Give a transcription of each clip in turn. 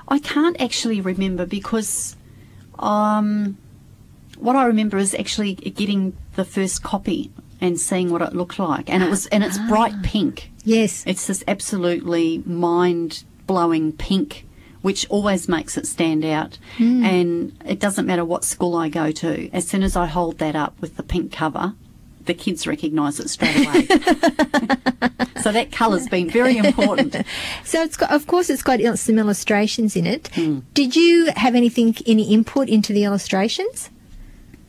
I can't actually remember because what I remember is actually getting the first copy and seeing what it looked like, and it's bright pink. Yes, it's this absolutely mind-blowing pink, which always makes it stand out. And it doesn't matter what school I go to. As soon as I hold that up with the pink cover, the kids recognise it straight away. So that colour's been very important. So it's got, of course, it's got some illustrations in it. Did you have any input into the illustrations?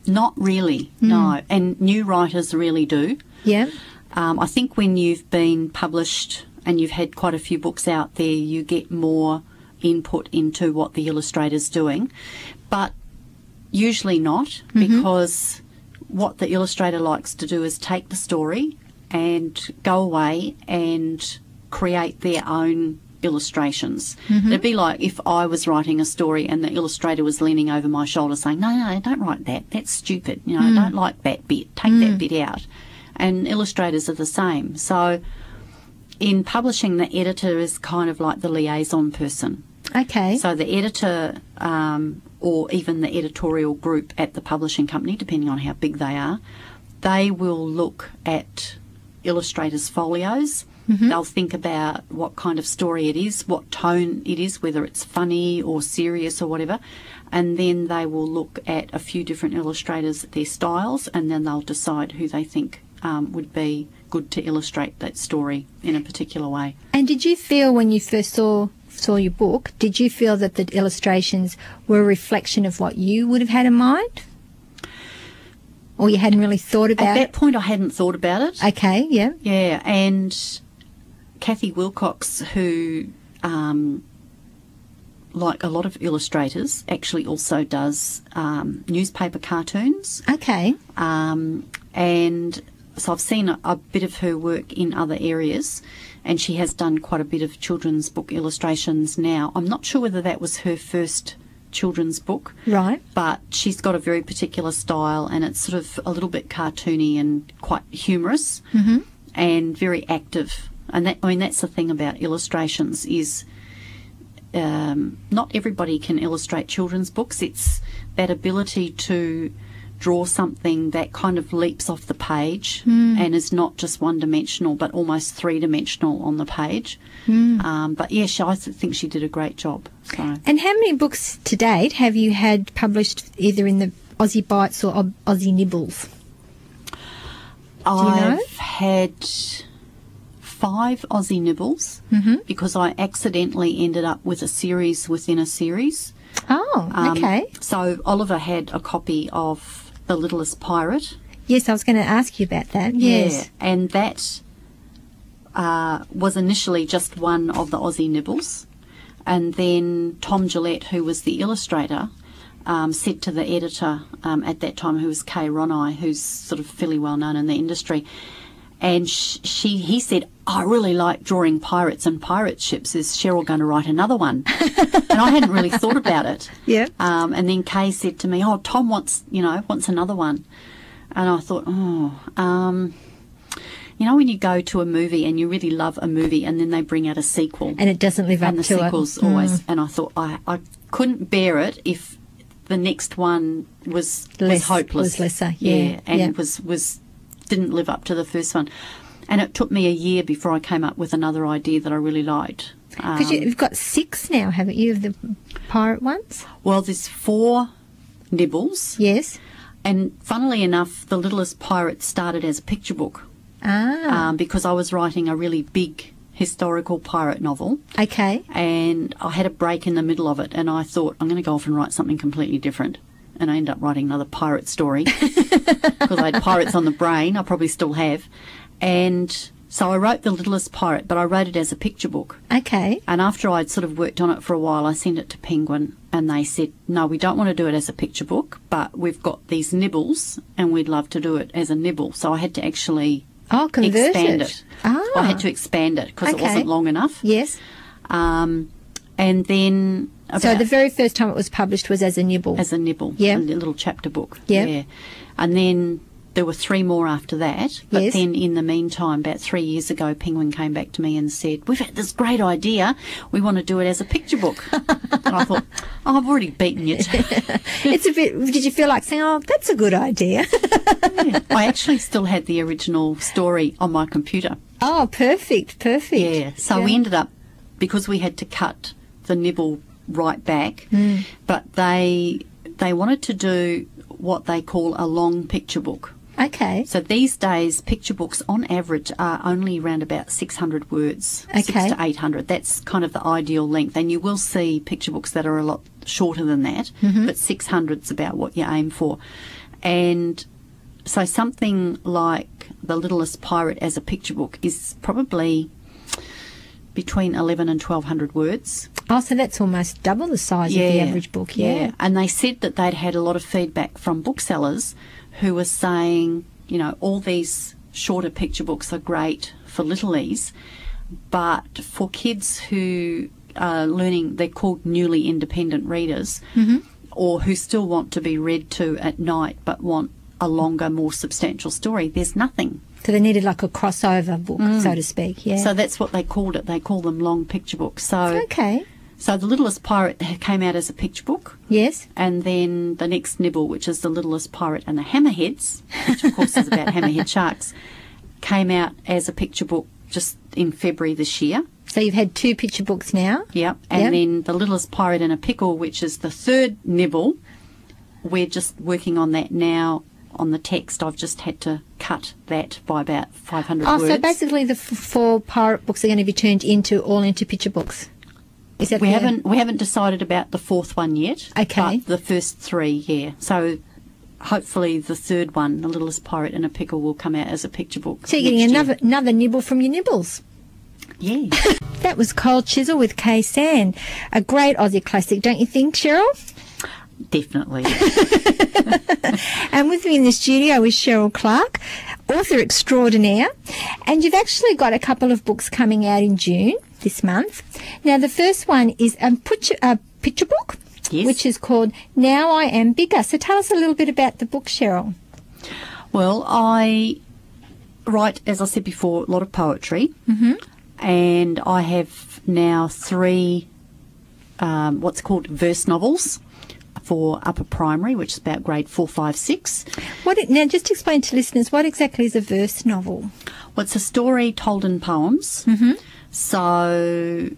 Not really, no. And new writers really do. Yeah. I think when you've been published and you've had quite a few books out there, you get more input into what the illustrator's doing. But usually not, because what the illustrator likes to do is take the story and go away and create their own illustrations. It'd be like if I was writing a story and the illustrator was leaning over my shoulder saying, no, don't write that. That's stupid. You know, I don't like that bit. Take that bit out. And illustrators are the same. So in publishing, the editor is kind of like the liaison person. Okay. So the editor or even the editorial group at the publishing company, depending on how big they are, they will look at illustrators' folios. They'll think about what kind of story it is, what tone it is, whether it's funny or serious or whatever, and then they will look at a few different illustrators, their styles, and then they'll decide who they think would be good to illustrate that story in a particular way. And did you feel when you first saw your book, did you feel that the illustrations were a reflection of what you would have had in mind? Or you hadn't really thought about it? At that point, I hadn't thought about it. Okay, yeah. Yeah, and Kathy Wilcox, who, like a lot of illustrators, actually also does newspaper cartoons. Okay. And so I've seen a bit of her work in other areas, and she has done quite a bit of children's book illustrations now. I'm not sure whether that was her first children's book. Right. But she's got a very particular style, and it's sort of a little bit cartoony and quite humorous and very active. And that, I mean, that's the thing about illustrations is not everybody can illustrate children's books. It's that ability to draw something that kind of leaps off the page and is not just one-dimensional but almost three-dimensional on the page. But, yeah, I think she did a great job. So. And how many books to date have you had published either in the Aussie Bites or Aussie Nibbles? I've had 5 Aussie Nibbles because I accidentally ended up with a series within a series. Oh, okay. So Oliver had a copy of The Littlest Pirate. Yes, I was going to ask you about that. Yes. Yeah, and that was initially just one of the Aussie Nibbles. And then Tom Gillette, who was the illustrator, said to the editor at that time, who was Kay Ronai, who's sort of fairly well known in the industry, and he said, I really like drawing pirates and pirate ships. Is Sherryl going to write another one? And I hadn't really thought about it. Yeah. And then Kay said to me, Tom wants another one. And I thought, when you go to a movie and you really love a movie and then they bring out a sequel. And it doesn't live up to it. And the sequel's always, and I thought I couldn't bear it if the next one was hopeless. Was lesser, yeah. And was didn't live up to the first one. And it took me a year before I came up with another idea that I really liked. Because you've got 6 now, haven't you, of the pirate ones? Well, there's 4 Nibbles. Yes. And funnily enough, The Littlest Pirate started as a picture book. Because I was writing a really big historical pirate novel. Okay. And I had a break in the middle of it, and I thought, I'm going to go off and write something completely different. And I ended up writing another pirate story because I had pirates on the brain. I probably still have. And so I wrote The Littlest Pirate, but I wrote it as a picture book. Okay. And after I'd sort of worked on it for a while, I sent it to Penguin, and they said, no, we don't want to do it as a picture book, but we've got these nibbles, and we'd love to do it as a nibble. So I had to actually expand it. I had to expand it because it wasn't long enough. Yes. And then... So the very first time it was published was as a nibble? As a nibble. Yeah. A little chapter book. Yeah. Yeah. And then there were 3 more after that. But Yes. then in the meantime, about 3 years ago, Penguin came back to me and said, we've had this great idea. We want to do it as a picture book. And I thought, oh, I've already beaten you. It's a bit, did you feel like saying, oh, that's a good idea? Yeah. I actually still had the original story on my computer. Oh, perfect. Yeah. So we ended up, because we had to cut the nibble right back, but they wanted to do what they call a long picture book. Okay. So these days, picture books on average are only around about 600 words, Okay. 6 to 800. That's kind of the ideal length. And you will see picture books that are a lot shorter than that, but 600 is about what you aim for. And so something like The Littlest Pirate as a picture book is probably between 11 and 1,200 words. Oh, so that's almost double the size of the average book, yeah. And they said that they'd had a lot of feedback from booksellers who were saying, you know, all these shorter picture books are great for littlies, but for kids who are learning, they're called newly independent readers, or who still want to be read to at night but want a longer, more substantial story, there's nothing. So they needed like a crossover book, so to speak, yeah. So that's what they called it. They call them long picture books. So, Okay, so The Littlest Pirate came out as a picture book. yes. And then the next nibble, which is The Littlest Pirate and the Hammerheads, which of course is about hammerhead sharks, came out as a picture book just in February this year. So you've had 2 picture books now. Yep. And Yep. then The Littlest Pirate in a Pickle, which is the 3rd nibble. We're just working on that now. On the text, I've just had to cut that by about 500 Oh, words. so basically the 4 pirate books are going to be turned into picture books. Is that We the- haven't decided about the 4th one yet. Okay. But the first 3, yeah. So hopefully the 3rd one, The Littlest Pirate in a Pickle, will come out as a picture book. So you're getting next year. another nibble from your nibbles. Yeah. That was Cold Chisel with Kay Sand. A great Aussie classic, don't you think, Cheryl? Definitely. And with me in the studio is Sherryl Clark, author extraordinaire. And you've actually got a couple of books coming out in June this month. Now, the first one is a picture book, Yes. which is called Now I Am Bigger. So tell us a little bit about the book, Cheryl. Well, I write, as I said before, a lot of poetry. Mm-hmm. And I have now 3 what's called verse novels for upper primary, which is about grade 4, 5, 6. Now, just explain to listeners, what exactly is a verse novel? Well, it's a story told in poems. Mm-hmm. So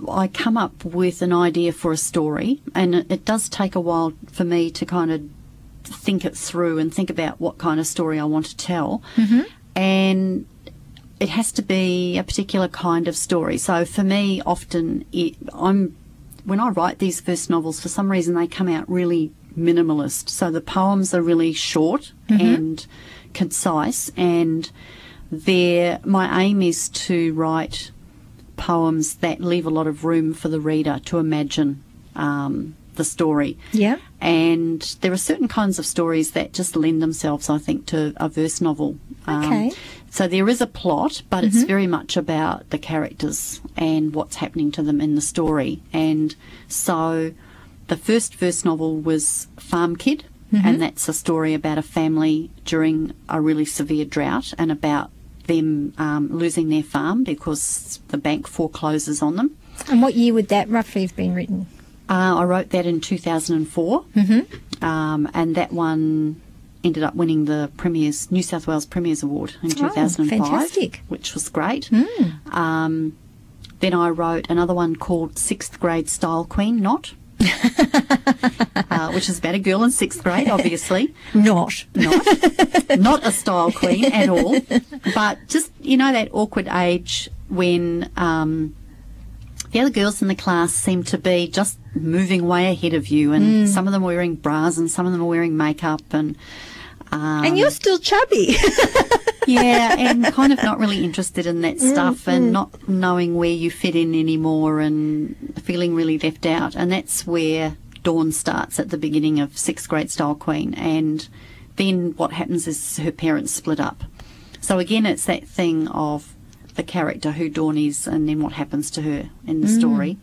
I come up with an idea for a story, and it does take a while for me to kind of think it through and think about what kind of story I want to tell. Mm-hmm. And it has to be a particular kind of story. So for me, often when I write these verse novels, for some reason they come out really minimalist. So the poems are really short and concise, and my aim is to write poems that leave a lot of room for the reader to imagine the story. Yeah. And there are certain kinds of stories that just lend themselves, I think, to a verse novel. Okay. So there is a plot, but it's very much about the characters and what's happening to them in the story. And so the first verse novel was Farm Kid, and that's a story about a family during a really severe drought and about them losing their farm because the bank forecloses on them. And what year would that roughly have been written? I wrote that in 2004, and that one ended up winning the New South Wales Premier's Award in 2005, fantastic. which was great. Then I wrote another one called 6th Grade Style Queen, which is about a girl in 6th grade, obviously. Not Not a style queen at all, but just, that awkward age when the other girls in the class seem to be just moving way ahead of you, and some of them are wearing bras and some of them are wearing makeup, and you're still chubby. yeah, and kind of not really interested in that stuff and not knowing where you fit in anymore and feeling really left out. And that's where Dawn starts at the beginning of 6th Grade Style Queen. And then what happens is her parents split up. So again, it's that thing of the character who Dawn is and then what happens to her in the story.